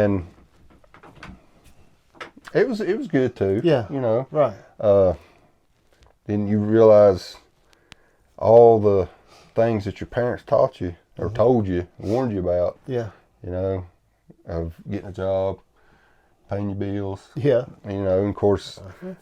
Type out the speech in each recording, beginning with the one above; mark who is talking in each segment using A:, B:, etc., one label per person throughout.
A: And it was good too.
B: Yeah.
A: You know.
B: Right.
A: Then you realize all the things that your parents taught you or told you, warned you about.
B: Yeah.
A: You know, of getting a job, paying your bills.
B: Yeah.
A: You know, and of course,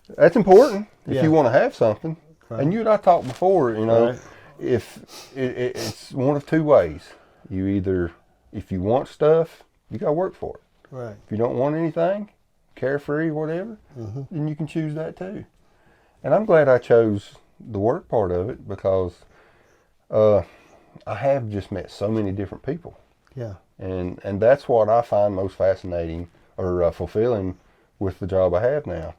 A: that's important if
B: Yeah.
A: you want to have something.
B: Right.
A: And you and I talked before, you know,
B: Right.
A: if it's one of two ways. You either, if you want stuff, you got to work for it.
B: Right.
A: If you don't want anything, carefree, whatever, then you can choose that too. And I'm glad I chose the work part of it because I have just met so many different people.
B: Yeah.
A: And that's what I find most fascinating or fulfilling with the job I have now.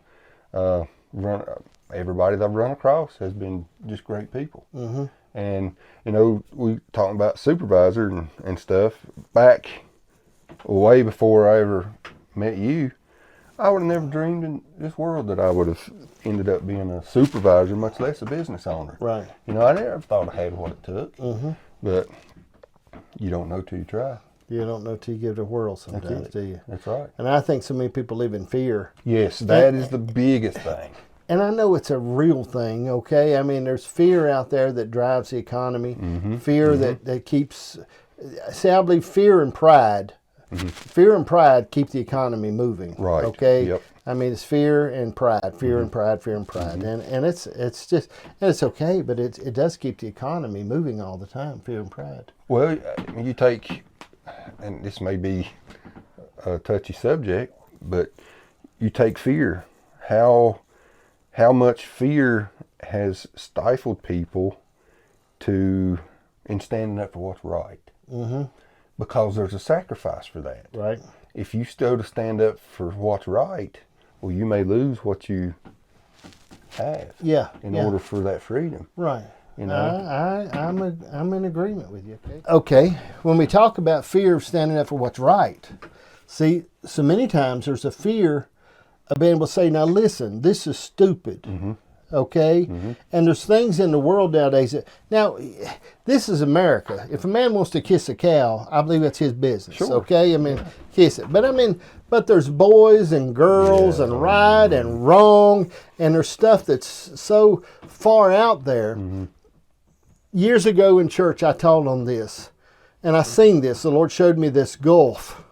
A: Everybody that I've run across has been just great people. And, you know, we talking about supervisor and stuff. Back way before I ever met you, I would have never dreamed in this world that I would have ended up being a supervisor, much less a business owner.
B: Right.
A: You know, I never thought I had what it took. But you don't know till you try.
B: You don't know till you give it a whirl sometimes, do you?
A: That's right.
B: And I think so many people live in fear.
A: Yes, that is the biggest thing.
B: And I know it's a real thing, okay? I mean, there's fear out there that drives the economy, fear that keeps... See, I believe fear and pride. Fear and pride keep the economy moving.
A: Right.
B: Okay.
A: Yep.
B: I mean, it's fear and pride, fear and pride, fear and pride, and it's just, and it's okay, but it does keep the economy moving all the time. Fear and pride.
A: Well, you take, and this may be a touchy subject, but you take fear. How much fear has stifled people in standing up for what's right? Because there's a sacrifice for that.
B: Right.
A: If you still to stand up for what's right, well, you may lose what you have.
B: Yeah.
A: In order for that freedom.
B: Right.
A: You know.
B: I'm in agreement with you. Okay. When we talk about fear of standing up for what's right, see, so many times there's a fear of being able to say, now listen, this is stupid. Okay? And there's things in the world nowadays that, now, this is America. If a man wants to kiss a cow, I believe that's his business.
A: Sure.
B: Okay? I mean, kiss it. But I mean, but there's boys and girls and right and wrong, and there's stuff that's so far out there. Years ago in church, I taught on this, and I seen this. The Lord showed me this gulf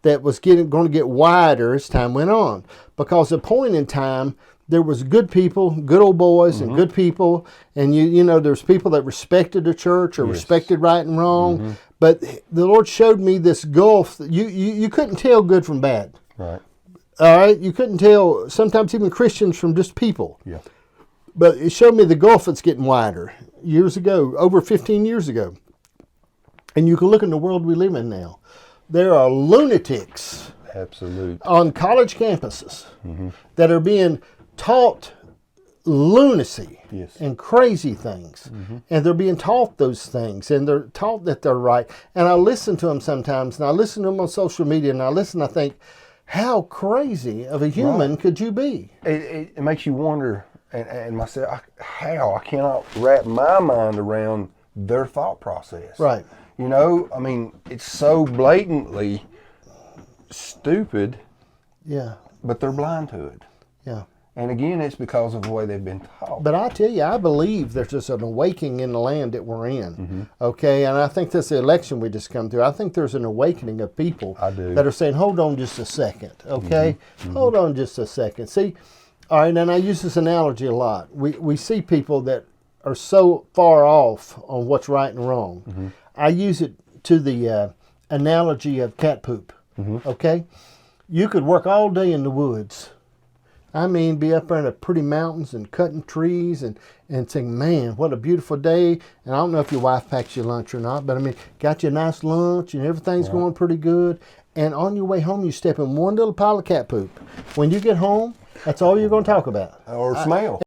B: that was going to get wider as time went on, because at a point in time, there was good people, good old boys, and good people, and you know there's people that respected the church or respected right and wrong. But the Lord showed me this gulf that you couldn't tell good from bad.
A: Right.
B: All right, you couldn't tell sometimes even Christians from just people.
A: Yeah.
B: But it showed me the gulf that's getting wider. Years ago, over 15 years ago, and you can look in the world we live in now. There are lunatics.
A: Absolutely.
B: On college campuses that are being taught lunacy and crazy things, and they're being taught those things, and they're taught that they're right. And I listen to them sometimes, and I listen to them on social media, and I think, how crazy of a human could you be?
A: It makes you wonder, and myself, how I cannot wrap my mind around their thought process.
B: Right.
A: You know, I mean, it's so blatantly stupid.
B: Yeah.
A: But they're blind to it.
B: Yeah.
A: And again, it's because of the way they've been taught.
B: But I tell you, I believe there's just an awakening in the land that we're in. Okay, and I think this election we just come through, I think there's an awakening of people that are saying, hold on just a second, okay? Hold on just a second. See, all right, and I use this analogy a lot. We see people that are so far off on what's right and wrong. I use it to the analogy of cat poop, okay? You could work all day in the woods. I mean, be up there in the pretty mountains and cutting trees and saying, man, what a beautiful day. And I don't know if your wife packs you lunch or not, but I mean, got you a nice lunch and everything's going pretty good. And on your way home, you step in one little pile of cat poop. When you get home, that's all you're going to talk about.
A: Or smell.